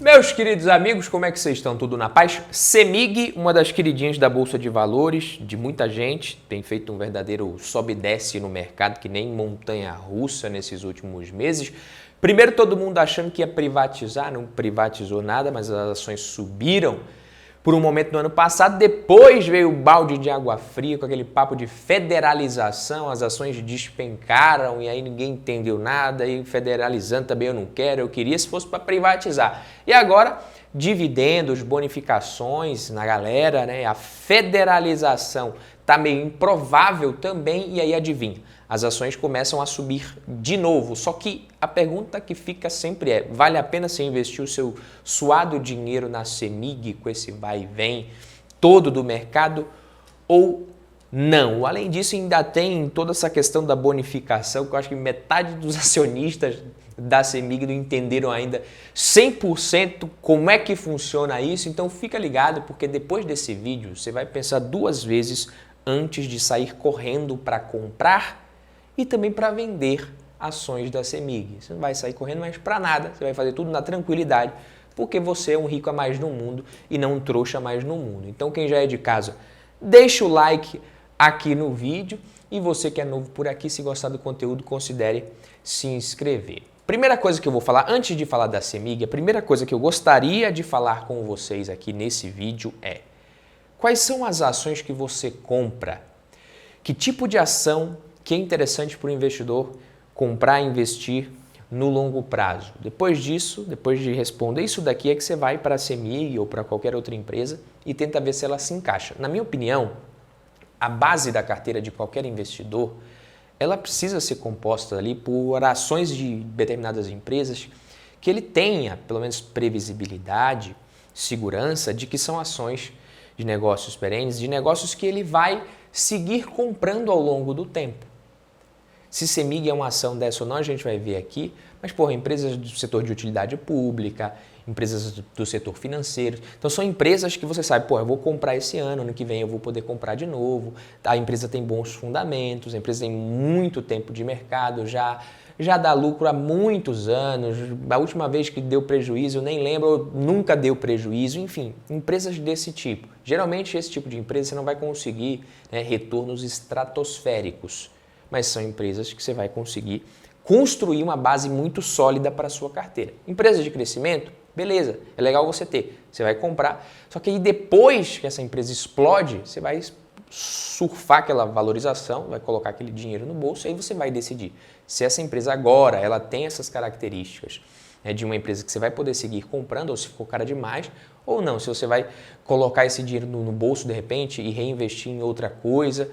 Meus queridos amigos, como é que vocês estão? Tudo na paz? CEMIG, uma das queridinhas da Bolsa de Valores de muita gente, tem feito um verdadeiro sobe e desce no mercado, que nem montanha-russa nesses últimos meses. Primeiro todo mundo achando que ia privatizar, não privatizou nada, mas as ações subiram por um momento no ano passado. Depois veio o balde de água fria com aquele papo de federalização, as ações despencaram e aí ninguém entendeu nada, e federalizando também eu queria se fosse para privatizar. E agora, dividendos, bonificações na galera, né? A federalização está meio improvável também, e aí adivinha, as ações começam a subir de novo. Só que a pergunta que fica sempre é, vale a pena você investir o seu suado dinheiro na CEMIG com esse vai e vem todo do mercado ou não? Além disso, ainda tem toda essa questão da bonificação, que eu acho que metade dos acionistas da CEMIG não entenderam ainda 100% como é que funciona isso. Então fica ligado, porque depois desse vídeo você vai pensar duas vezes antes de sair correndo para comprar e também para vender ações da CEMIG. Você não vai sair correndo mais para nada, você vai fazer tudo na tranquilidade, porque você é um rico a mais no mundo e não um trouxa a mais no mundo. Então quem já é de casa, deixa o like aqui no vídeo, e você que é novo por aqui, se gostar do conteúdo, considere se inscrever. Primeira coisa que eu vou falar, antes de falar da CEMIG, a primeira coisa que eu gostaria de falar com vocês aqui nesse vídeo é: quais são as ações que você compra? Que tipo de ação que é interessante para o investidor comprar e investir no longo prazo? Depois disso, depois de responder isso daqui, é que você vai para a CEMIG ou para qualquer outra empresa e tenta ver se ela se encaixa. Na minha opinião, a base da carteira de qualquer investidor, ela precisa ser composta ali por ações de determinadas empresas que ele tenha, pelo menos, previsibilidade, segurança de que são ações de negócios perenes, de negócios que ele vai seguir comprando ao longo do tempo. Se CEMIG é uma ação dessa ou não, a gente vai ver aqui, mas, empresas do setor de utilidade pública, empresas do setor financeiro. Então, são empresas que você sabe, eu vou comprar esse ano que vem eu vou poder comprar de novo. A empresa tem bons fundamentos, a empresa tem muito tempo de mercado, já dá lucro há muitos anos. A última vez que deu prejuízo, eu nem lembro, nunca deu prejuízo. Enfim, empresas desse tipo. Geralmente, esse tipo de empresa você não vai conseguir retornos estratosféricos, mas são empresas que você vai conseguir construir uma base muito sólida para a sua carteira. Empresa de crescimento, beleza, é legal você ter, você vai comprar, só que aí depois que essa empresa explode, você vai surfar aquela valorização, vai colocar aquele dinheiro no bolso e aí você vai decidir se essa empresa agora ela tem essas características de uma empresa que você vai poder seguir comprando, ou se ficou cara demais, ou não, se você vai colocar esse dinheiro no bolso de repente e reinvestir em outra coisa.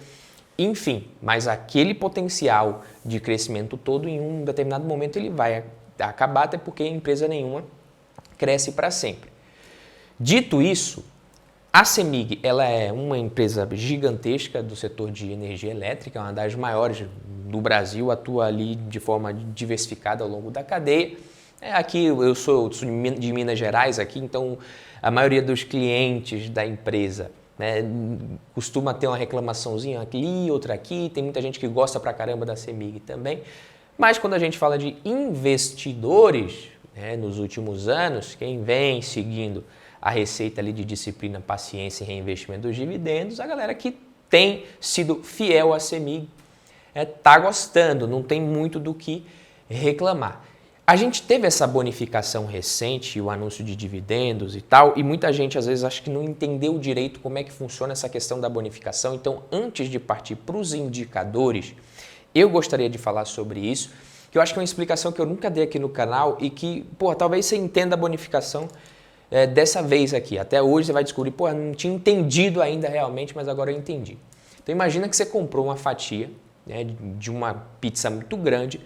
Enfim, mas aquele potencial de crescimento todo, em um determinado momento ele vai acabar, até porque empresa nenhuma cresce para sempre. Dito isso, a CEMIG ela é uma empresa gigantesca do setor de energia elétrica, uma das maiores do Brasil, atua ali de forma diversificada ao longo da cadeia. Aqui eu sou de Minas Gerais, aqui, então a maioria dos clientes da empresa costuma ter uma reclamaçãozinha aqui, outra aqui, tem muita gente que gosta pra caramba da CEMIG também, mas quando a gente fala de investidores, nos últimos anos, quem vem seguindo a receita ali de disciplina, paciência e reinvestimento dos dividendos, a galera que tem sido fiel à CEMIG tá gostando, não tem muito do que reclamar. A gente teve essa bonificação recente, o anúncio de dividendos e tal, e muita gente às vezes acha que não entendeu direito como é que funciona essa questão da bonificação. Então, antes de partir para os indicadores, eu gostaria de falar sobre isso, que eu acho que é uma explicação que eu nunca dei aqui no canal e que, talvez você entenda a bonificação dessa vez aqui. Até hoje você vai descobrir, não tinha entendido ainda realmente, mas agora eu entendi. Então, imagina que você comprou uma fatia de uma pizza muito grande,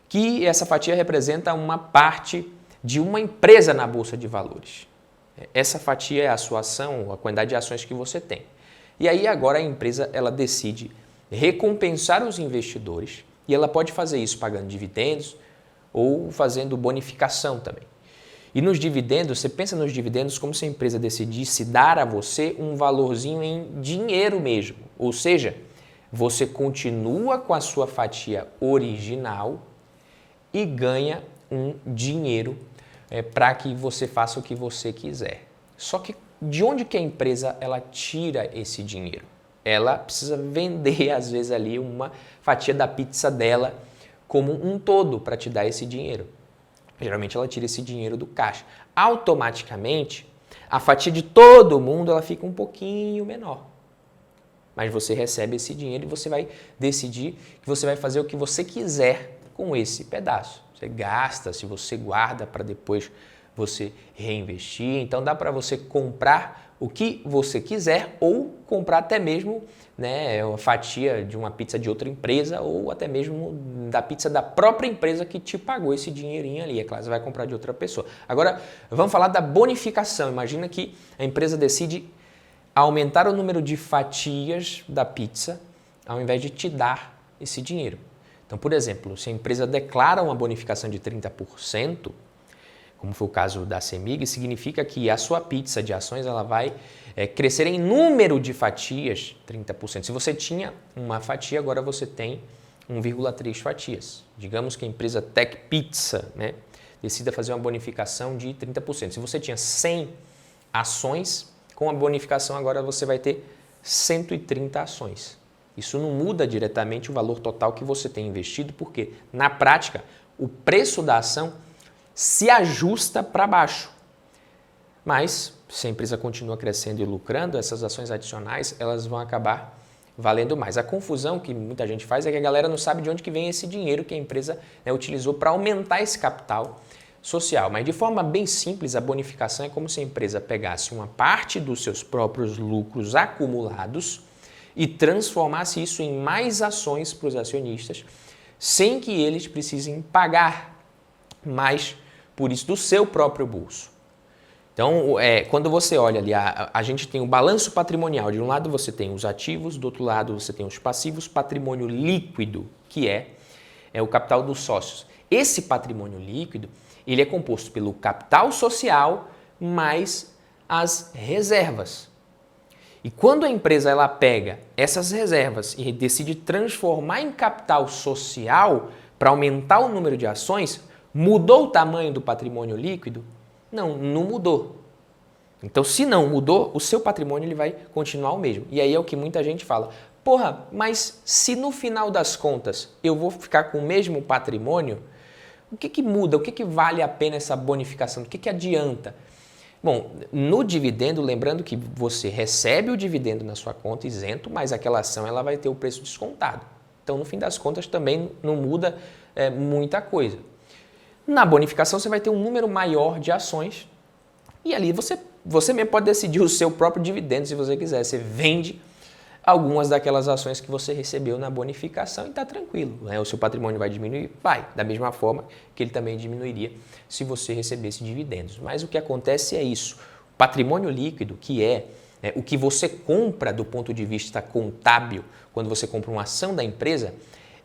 que essa fatia representa uma parte de uma empresa na Bolsa de Valores. Essa fatia é a sua ação, a quantidade de ações que você tem. E aí agora a empresa ela decide recompensar os investidores e ela pode fazer isso pagando dividendos ou fazendo bonificação também. E nos dividendos, você pensa nos dividendos como se a empresa decidisse dar a você um valorzinho em dinheiro mesmo. Ou seja, você continua com a sua fatia original e ganha um dinheiro para que você faça o que você quiser. Só que de onde que a empresa ela tira esse dinheiro? Ela precisa vender, às vezes, ali uma fatia da pizza dela como um todo para te dar esse dinheiro. Geralmente ela tira esse dinheiro do caixa. Automaticamente, a fatia de todo mundo ela fica um pouquinho menor. Mas você recebe esse dinheiro e você vai decidir que você vai fazer o que você quiser com esse pedaço. Você gasta, se você guarda para depois você reinvestir. Então dá para você comprar o que você quiser ou comprar até mesmo, né, uma fatia de uma pizza de outra empresa ou até mesmo da pizza da própria empresa que te pagou esse dinheirinho ali. É claro, você vai comprar de outra pessoa. Agora, vamos falar da bonificação. Imagina que a empresa decide aumentar o número de fatias da pizza ao invés de te dar esse dinheiro. Então, por exemplo, se a empresa declara uma bonificação de 30%, como foi o caso da CEMIG, significa que a sua pizza de ações ela vai crescer em número de fatias 30%. Se você tinha uma fatia, agora você tem 1,3 fatias. Digamos que a empresa Tech Pizza, né, decida fazer uma bonificação de 30%. Se você tinha 100 ações, com a bonificação agora você vai ter 130 ações. Isso não muda diretamente o valor total que você tem investido, porque na prática o preço da ação se ajusta para baixo. Mas se a empresa continua crescendo e lucrando, essas ações adicionais elas vão acabar valendo mais. A confusão que muita gente faz é que a galera não sabe de onde que vem esse dinheiro que a empresa, né, utilizou para aumentar esse capital social. Mas de forma bem simples, a bonificação é como se a empresa pegasse uma parte dos seus próprios lucros acumulados e transformasse isso em mais ações para os acionistas, sem que eles precisem pagar mais por isso do seu próprio bolso. Então, quando você olha ali, a gente tem o balanço patrimonial. De um lado você tem os ativos, do outro lado você tem os passivos, patrimônio líquido, que é o capital dos sócios. Esse patrimônio líquido, ele é composto pelo capital social mais as reservas. E quando a empresa ela pega essas reservas e decide transformar em capital social para aumentar o número de ações, mudou o tamanho do patrimônio líquido? Não, não mudou. Então, se não mudou, o seu patrimônio ele vai continuar o mesmo. E aí é o que muita gente fala. Porra, mas se no final das contas eu vou ficar com o mesmo patrimônio, o que muda? O que vale a pena essa bonificação? O que adianta? Bom, no dividendo, lembrando que você recebe o dividendo na sua conta isento, mas aquela ação ela vai ter o preço descontado. Então, no fim das contas, também não muda muita coisa. Na bonificação, você vai ter um número maior de ações e ali você mesmo pode decidir o seu próprio dividendo se você quiser. Você vende algumas daquelas ações que você recebeu na bonificação e está tranquilo, né? O seu patrimônio vai diminuir? Vai, da mesma forma que ele também diminuiria se você recebesse dividendos. Mas o que acontece é isso, o patrimônio líquido, que é o que você compra do ponto de vista contábil, quando você compra uma ação da empresa,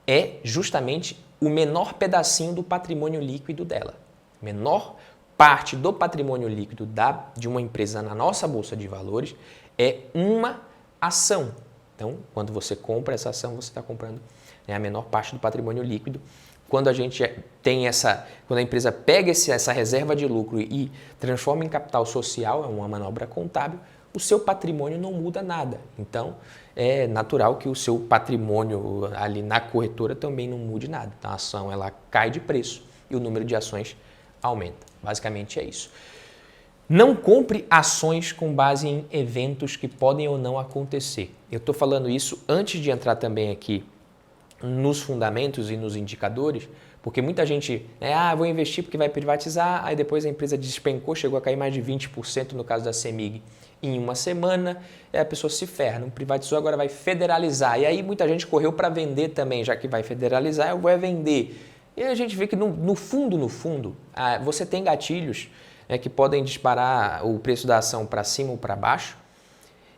é justamente o menor pedacinho do patrimônio líquido dela. Menor parte do patrimônio líquido de uma empresa na nossa Bolsa de Valores é uma ação. Então, quando você compra essa ação, você está comprando a menor parte do patrimônio líquido. Quando a gente tem quando a empresa pega essa reserva de lucro e transforma em capital social, é uma manobra contábil, o seu patrimônio não muda nada. Então, é natural que o seu patrimônio ali na corretora também não mude nada. Então, a ação ela cai de preço e o número de ações aumenta. Basicamente é isso. Não compre ações com base em eventos que podem ou não acontecer. Eu estou falando isso antes de entrar também aqui nos fundamentos e nos indicadores, porque muita gente, vou investir porque vai privatizar, aí depois a empresa despencou, chegou a cair mais de 20% no caso da CEMIG em uma semana, a pessoa se ferra, não privatizou, agora vai federalizar. E aí muita gente correu para vender também, já que vai federalizar, eu vou vender. E a gente vê que no fundo, você tem gatilhos que podem disparar o preço da ação para cima ou para baixo.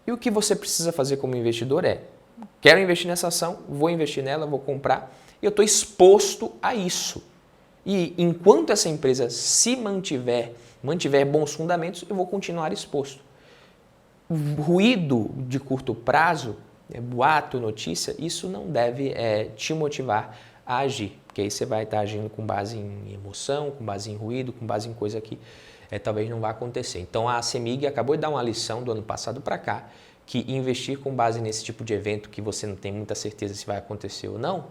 E o que você precisa fazer como investidor quero investir nessa ação, vou investir nela, vou comprar, e eu estou exposto a isso. E enquanto essa empresa se mantiver bons fundamentos, eu vou continuar exposto. Ruído de curto prazo, boato, notícia, isso não deve te motivar a agir, porque aí você vai estar agindo com base em emoção, com base em ruído, com base em coisa que talvez não vá acontecer. Então a CEMIG acabou de dar uma lição do ano passado para cá, que investir com base nesse tipo de evento que você não tem muita certeza se vai acontecer ou não,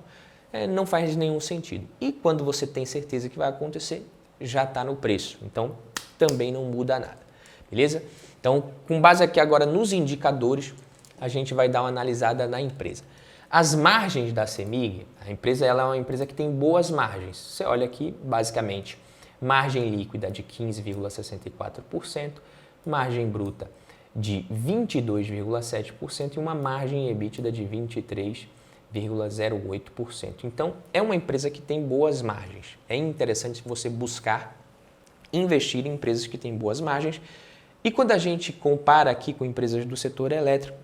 não faz nenhum sentido. E quando você tem certeza que vai acontecer, já está no preço. Então também não muda nada, beleza? Então, com base aqui agora nos indicadores, a gente vai dar uma analisada na empresa. As margens da CEMIG, a empresa ela é uma empresa que tem boas margens. Você olha aqui, basicamente, margem líquida de 15,64%, margem bruta de 22,7% e uma margem EBITDA de 23,08%. Então, é uma empresa que tem boas margens. É interessante você buscar investir em empresas que têm boas margens. E quando a gente compara aqui com empresas do setor elétrico,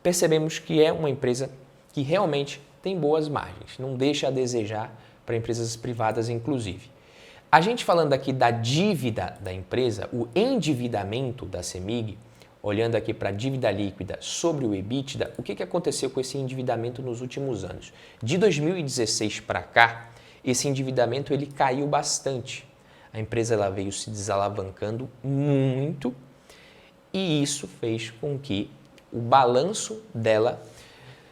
percebemos que é uma empresa que realmente tem boas margens, não deixa a desejar para empresas privadas, inclusive. A gente falando aqui da dívida da empresa, o endividamento da CEMIG, olhando aqui para a dívida líquida sobre o EBITDA, o que aconteceu com esse endividamento nos últimos anos? De 2016 para cá, esse endividamento ele caiu bastante. A empresa ela veio se desalavancando muito e isso fez com que o balanço dela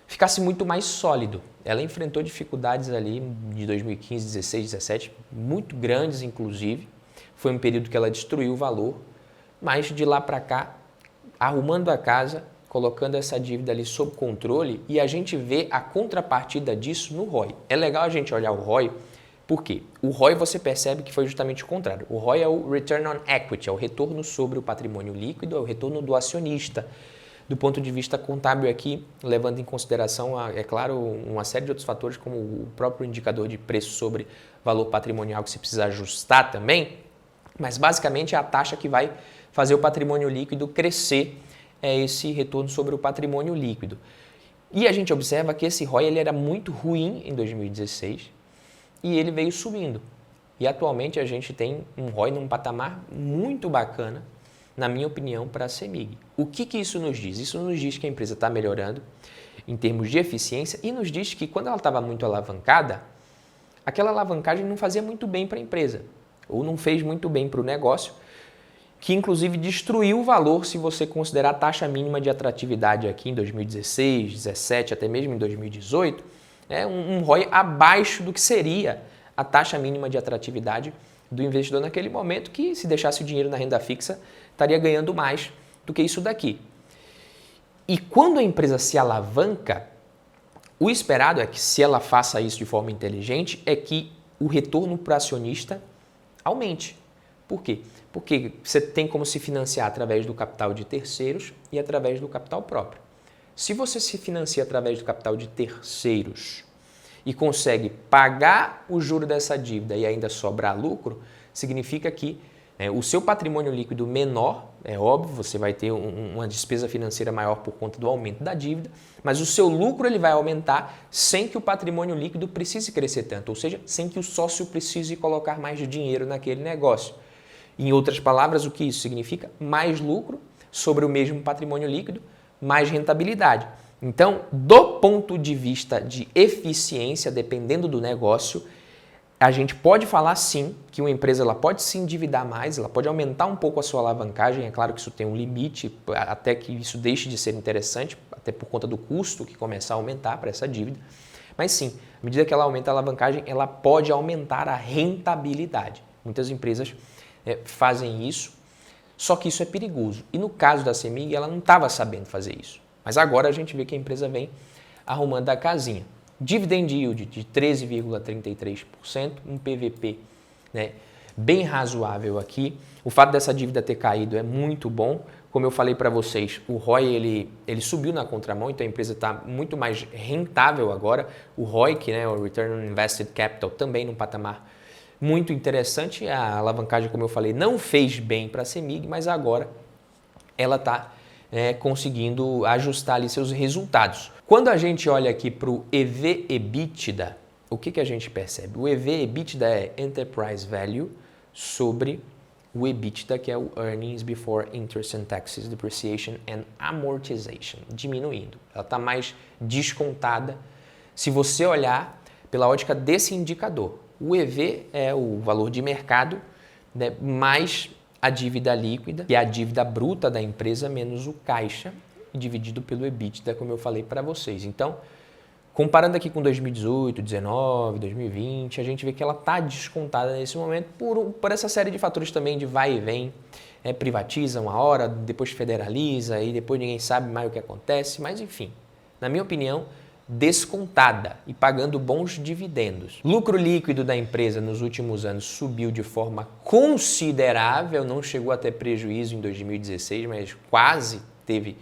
ficasse muito mais sólido. Ela enfrentou dificuldades ali de 2015, 16, 17, muito grandes inclusive. Foi um período que ela destruiu o valor, mas de lá para cá, arrumando a casa, colocando essa dívida ali sob controle e a gente vê a contrapartida disso no ROI. É legal a gente olhar o ROI. Por quê? O ROI você percebe que foi justamente o contrário. O ROI é o Return on Equity, é o retorno sobre o patrimônio líquido, é o retorno do acionista. Do ponto de vista contábil aqui, levando em consideração, é claro, uma série de outros fatores, como o próprio indicador de preço sobre valor patrimonial que você precisa ajustar também, mas basicamente é a taxa que vai fazer o patrimônio líquido crescer, é esse retorno sobre o patrimônio líquido. E a gente observa que esse ROI ele era muito ruim em 2016, e ele veio subindo. E atualmente a gente tem um ROI num patamar muito bacana, na minha opinião, para a CEMIG. O que isso nos diz? Isso nos diz que a empresa está melhorando em termos de eficiência e nos diz que quando ela estava muito alavancada, aquela alavancagem não fazia muito bem para a empresa, ou não fez muito bem para o negócio, que inclusive destruiu o valor se você considerar a taxa mínima de atratividade aqui em 2016, 2017, até mesmo em 2018, um ROI abaixo do que seria a taxa mínima de atratividade do investidor naquele momento, que se deixasse o dinheiro na renda fixa, estaria ganhando mais do que isso daqui. E quando a empresa se alavanca, o esperado é que se ela faça isso de forma inteligente, é que o retorno para o acionista aumente. Por quê? Porque você tem como se financiar através do capital de terceiros e através do capital próprio. Se você se financia através do capital de terceiros e consegue pagar o juro dessa dívida e ainda sobrar lucro, significa que o seu patrimônio líquido menor, é óbvio, você vai ter uma despesa financeira maior por conta do aumento da dívida, mas o seu lucro ele vai aumentar sem que o patrimônio líquido precise crescer tanto, ou seja, sem que o sócio precise colocar mais dinheiro naquele negócio. Em outras palavras, o que isso significa? Mais lucro sobre o mesmo patrimônio líquido, mais rentabilidade. Então, do ponto de vista de eficiência, dependendo do negócio, a gente pode falar sim que uma empresa ela pode se endividar mais, ela pode aumentar um pouco a sua alavancagem, é claro que isso tem um limite, até que isso deixe de ser interessante, até por conta do custo que começar a aumentar para essa dívida, mas sim, à medida que ela aumenta a alavancagem, ela pode aumentar a rentabilidade. Muitas empresas fazem isso, só que isso é perigoso. E no caso da CEMIG, ela não estava sabendo fazer isso. Mas agora a gente vê que a empresa vem arrumando a casinha. Dividend yield de 13,33%, um PVP bem razoável aqui. O fato dessa dívida ter caído é muito bom. Como eu falei para vocês, o ROI ele subiu na contramão, então a empresa está muito mais rentável agora. O ROIC, o Return on Invested Capital, também num patamar muito interessante. A alavancagem, como eu falei, não fez bem para a CEMIG, mas agora ela está conseguindo ajustar ali seus resultados. Quando a gente olha aqui para o EV/EBITDA, o que a gente percebe? O EV/EBITDA é Enterprise Value sobre o EBITDA, que é o Earnings Before Interest and Taxes, Depreciation and Amortization, diminuindo. Ela está mais descontada. Se você olhar pela ótica desse indicador. O EV é o valor de mercado, né, mais a dívida líquida, que é a dívida bruta da empresa, menos o caixa, dividido pelo EBITDA, como eu falei para vocês. Então, comparando aqui com 2018, 2019, 2020, a gente vê que ela está descontada nesse momento por essa série de fatores também de vai e vem. Privatiza uma hora, depois federaliza e depois ninguém sabe mais o que acontece, mas enfim, na minha opinião, descontada e pagando bons dividendos. Lucro líquido da empresa nos últimos anos subiu de forma considerável, não chegou a ter prejuízo em 2016, mas quase teve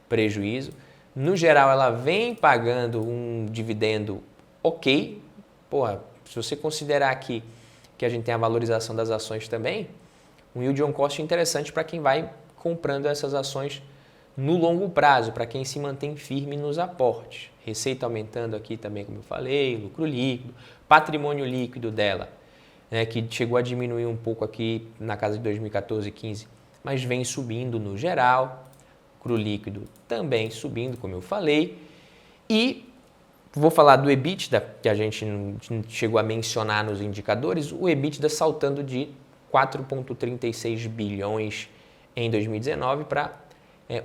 prejuízo. No geral, ela vem pagando um dividendo ok. Se você considerar aqui que a gente tem a valorização das ações também, um yield on cost interessante para quem vai comprando essas ações no longo prazo, para quem se mantém firme nos aportes. Receita aumentando aqui também, como eu falei, lucro líquido, patrimônio líquido dela, né, que chegou a diminuir um pouco aqui na casa de 2014 e 15, mas vem subindo no geral. Lucro líquido também subindo, como eu falei. E vou falar do EBITDA, que a gente não chegou a mencionar nos indicadores, o EBITDA saltando de 4,36 bilhões em 2019 para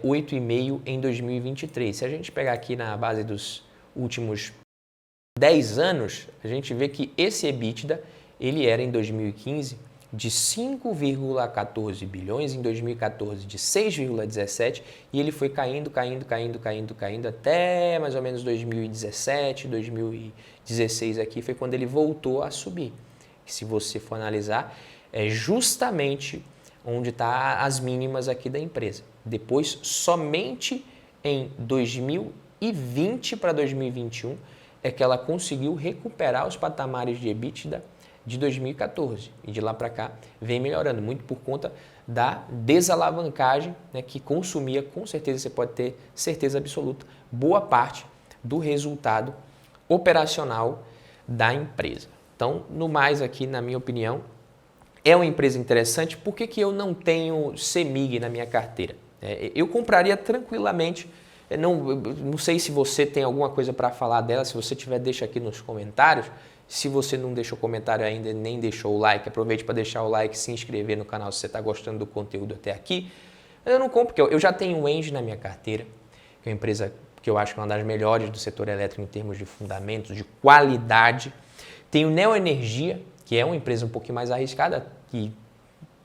8,5 em 2023. Se a gente pegar aqui na base dos últimos 10 anos, a gente vê que esse EBITDA, ele era em 2015 de 5,14 bilhões, em 2014 de 6,17 e ele foi caindo até mais ou menos 2017, 2016 aqui foi quando ele voltou a subir. Se você for analisar, é justamente onde está as mínimas aqui da empresa. Depois, somente em 2020 para 2021 é que ela conseguiu recuperar os patamares de EBITDA de 2014. E de lá para cá vem melhorando, muito por conta da desalavancagem, né, que consumia, com certeza você pode ter certeza absoluta, boa parte do resultado operacional da empresa. Então, no mais aqui, na minha opinião, é uma empresa interessante. Por que eu não tenho CEMIG na minha carteira? Eu compraria tranquilamente. Não sei se você tem alguma coisa para falar dela. Se você tiver, deixa aqui nos comentários. Se você não deixou comentário ainda, nem deixou o like, aproveite para deixar o like, se inscrever no canal se você está gostando do conteúdo até aqui. Eu não compro, porque eu já tenho o Engie na minha carteira, que é uma empresa que eu acho que é uma das melhores do setor elétrico em termos de fundamentos, de qualidade. Tenho Neoenergia, que é uma empresa um pouquinho mais arriscada, que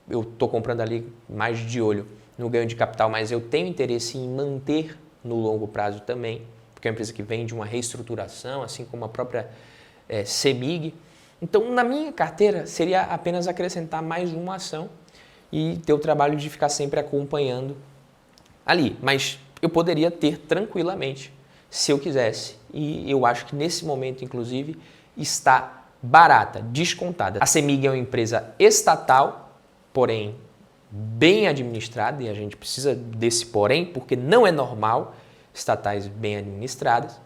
eu estou comprando ali mais de olho no ganho de capital, mas eu tenho interesse em manter no longo prazo também, porque é uma empresa que vem de uma reestruturação, assim como a própria CEMIG. Então, na minha carteira, seria apenas acrescentar mais uma ação e ter o trabalho de ficar sempre acompanhando ali. Mas eu poderia ter tranquilamente, se eu quisesse, e eu acho que nesse momento, inclusive, está barata, descontada. A CEMIG é uma empresa estatal, porém bem administrada, e a gente precisa desse porém, porque não é normal estatais bem administradas,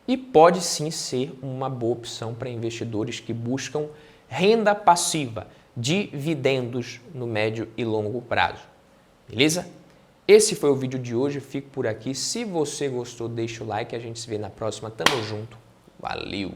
e pode sim ser uma boa opção para investidores que buscam renda passiva, dividendos no médio e longo prazo. Beleza? Esse foi o vídeo de hoje, fico por aqui. Se você gostou, deixa o like, a gente se vê na próxima. Tamo junto, valeu!